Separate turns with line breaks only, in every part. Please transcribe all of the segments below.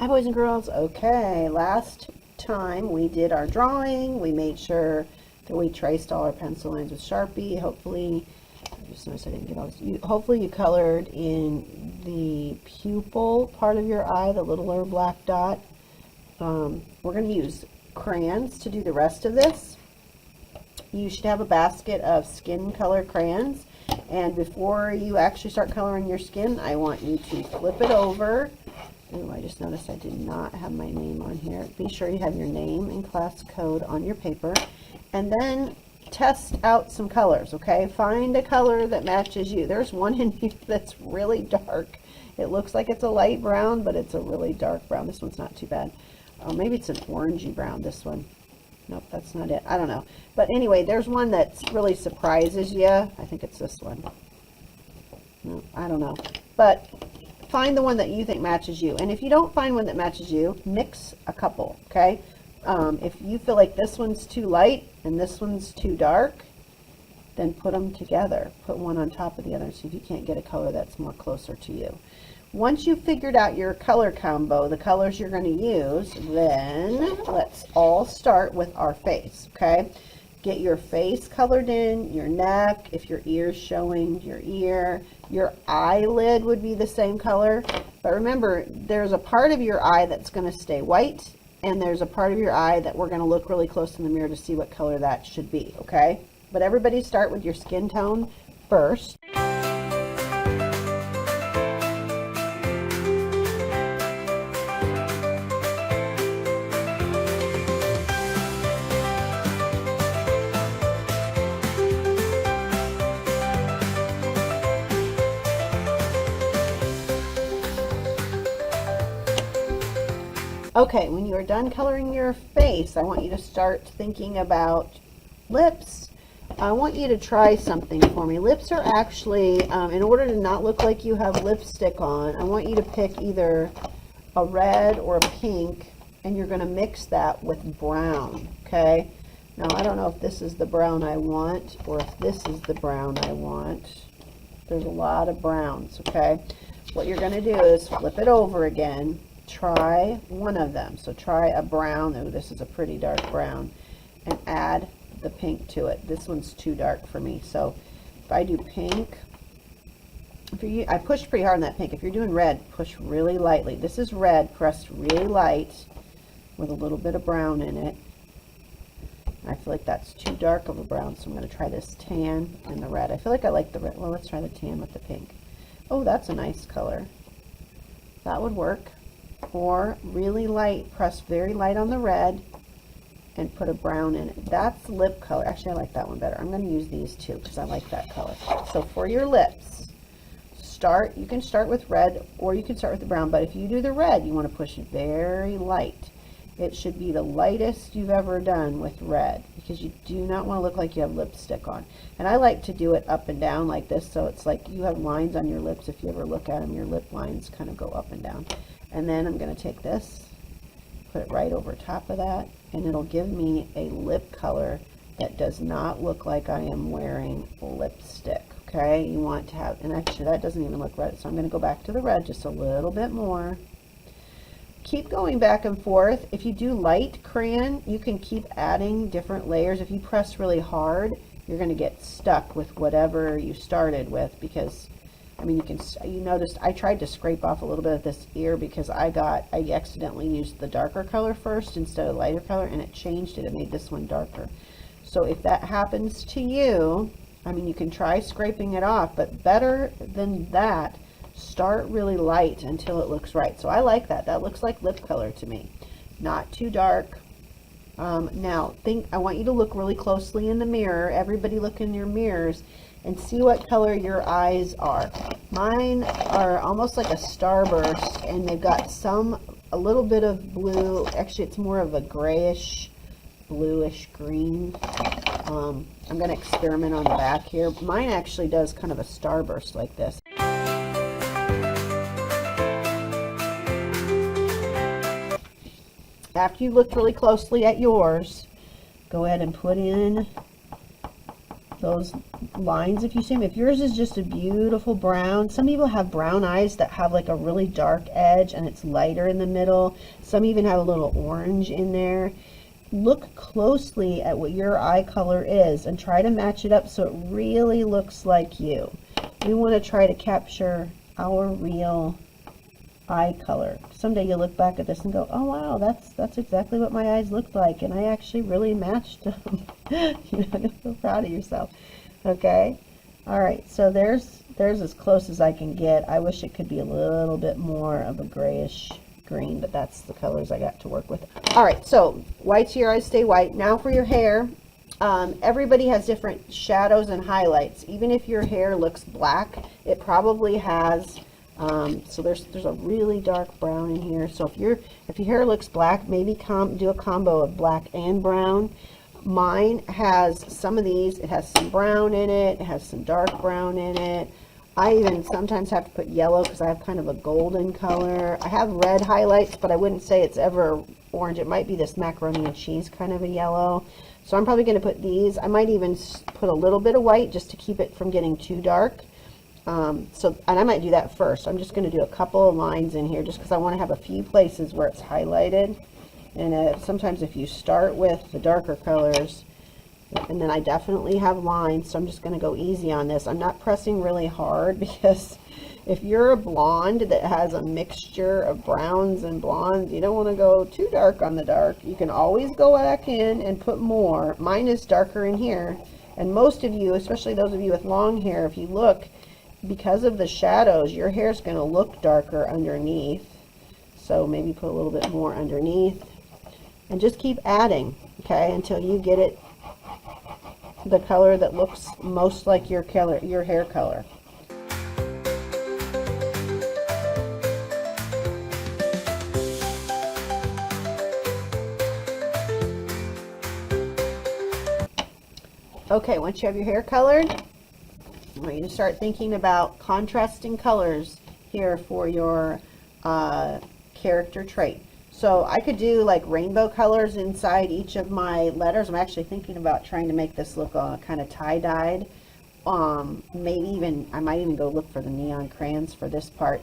Hi, boys and girls. Okay, last time we did our drawing. We made sure that we traced all our pencil lines with Sharpie. Hopefully, I just noticed I didn't get all this. Hopefully you colored in the pupil part of your eye, the littler black dot. We're going to use crayons to do the rest of this. You should have a basket of skin color crayons. And before you actually start coloring your skin, I want you to flip it over. Oh, I just noticed I did not have my name on here. Be sure you have your name and class code on your paper. And then test out some colors, okay? Find a color that matches you. There's one in here that's really dark. It looks like it's a light brown, but it's a really dark brown. This one's not too bad. Oh, maybe it's an orangey brown, this one. Nope, that's not it. I don't know. But anyway, there's one that really surprises you. I think it's this one. No, I don't know. But find the one that you think matches you. And if you don't find one that matches you, mix a couple, okay? If you feel like this one's too light and this one's too dark, then put them together. Put one on top of the other and see if you can't get a color that's more closer to you. Once you've figured out your color combo, the colors you're going to use, then let's all start with our face, okay? Get your face colored in, your neck, if your ear's showing, your ear. Your eyelid would be the same color. But remember, there's a part of your eye that's going to stay white, and there's a part of your eye that we're going to look really close in the mirror to see what color that should be, okay? But everybody start with your skin tone first. Okay, when you are done coloring your face, I want you to start thinking about lips. I want you to try something for me. Lips are actually, in order to not look like you have lipstick on, I want you to pick either a red or a pink, and you're going to mix that with brown, okay? Now, I don't know if this is the brown I want or if this is the brown I want. There's a lot of browns, okay? What you're going to do is flip it over again. Try one of them. So try a brown. Oh, this is a pretty dark brown. And add the pink to it. This one's too dark for me. So if I do pink, I pushed pretty hard on that pink. If you're doing red, push really lightly. This is red, pressed really light with a little bit of brown in it. I feel like that's too dark of a brown, so I'm going to try this tan and the red. I feel like I like the red. Well, let's try the tan with the pink. Oh, that's a nice color. That would work. Or really light, press very light on the red and put a brown in it. That's lip color. Actually, I like that one better. I'm going to use these two because I like that color. So for your lips, you can start with red or you can start with the brown, but if you do the red, you want to push very light. It should be the lightest you've ever done with red because you do not want to look like you have lipstick on. And I like to do it up and down like this, so it's like you have lines on your lips. If you ever look at them, your lip lines kind of go up and down. And then I'm going to take this, put it right over top of that, and it'll give me a lip color that does not look like I am wearing lipstick, okay? You want to have, and actually that doesn't even look red, so I'm going to go back to the red just a little bit more. Keep going back and forth. If you do light crayon, you can keep adding different layers. If you press really hard, you're going to get stuck with whatever you started with because I mean, you noticed I tried to scrape off a little bit of this ear because I accidentally used the darker color first instead of lighter color, and it changed it. It made this one darker. So if that happens to you, I mean, you can try scraping it off, but better than that, start really light until it looks right. So I like that. That looks like lip color to me. Not too dark. Now, I want you to look really closely in the mirror. Everybody look in your mirrors and see what color your eyes are. Mine are almost like a starburst, and they've got a little bit of blue. Actually, it's more of a grayish, bluish green. I'm going to experiment on the back here. Mine actually does kind of a starburst like this. After you looked really closely at yours, go ahead and put in those lines if you see them. If yours is just a beautiful brown, some people have brown eyes that have like a really dark edge and it's lighter in the middle. Some even have a little orange in there. Look closely at what your eye color is and try to match it up so it really looks like you. We want to try to capture our real eye color. Someday you'll look back at this and go, oh wow, that's exactly what my eyes looked like, and I actually really matched them. You know, you'll feel proud of yourself. Okay, all right, so there's as close as I can get. I wish it could be a little bit more of a grayish green, but that's the colors I got to work with. All right, so white so your eyes stay white. Now for your hair. Everybody has different shadows and highlights. Even if your hair looks black, it probably has so there's a really dark brown in here. So if your hair looks black, maybe do a combo of black and brown. Mine has some of these. It has some brown in it. It has some dark brown in it. I even sometimes have to put yellow because I have kind of a golden color. I have red highlights, but I wouldn't say it's ever orange. It might be this macaroni and cheese kind of a yellow. So I'm probably going to put these. I might even put a little bit of white just to keep it from getting too dark. And I might do that first. I'm just going to do a couple of lines in here just because I want to have a few places where it's highlighted. And sometimes if you start with the darker colors, and then I definitely have lines, so I'm just going to go easy on this. I'm not pressing really hard because if you're a blonde that has a mixture of browns and blondes, you don't want to go too dark on the dark. You can always go back in and put more. Mine is darker in here. And most of you, especially those of you with long hair, if you look, because of the shadows, your hair is going to look darker underneath. So maybe put a little bit more underneath. And just keep adding, okay, until you get it the color that looks most like your color, your hair color. Okay, once you have your hair colored, I want you to start thinking about contrasting colors here for your character trait. So I could do like rainbow colors inside each of my letters. I'm actually thinking about trying to make this look kind of tie-dyed. Maybe even, I might even go look for the neon crayons for this part.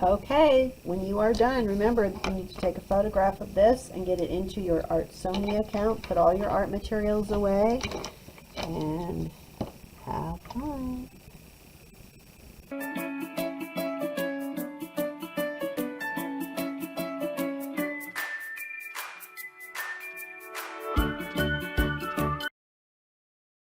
Okay, when you are done, remember you need to take a photograph of this and get it into your Artsonia account. Put all your art materials away and have fun.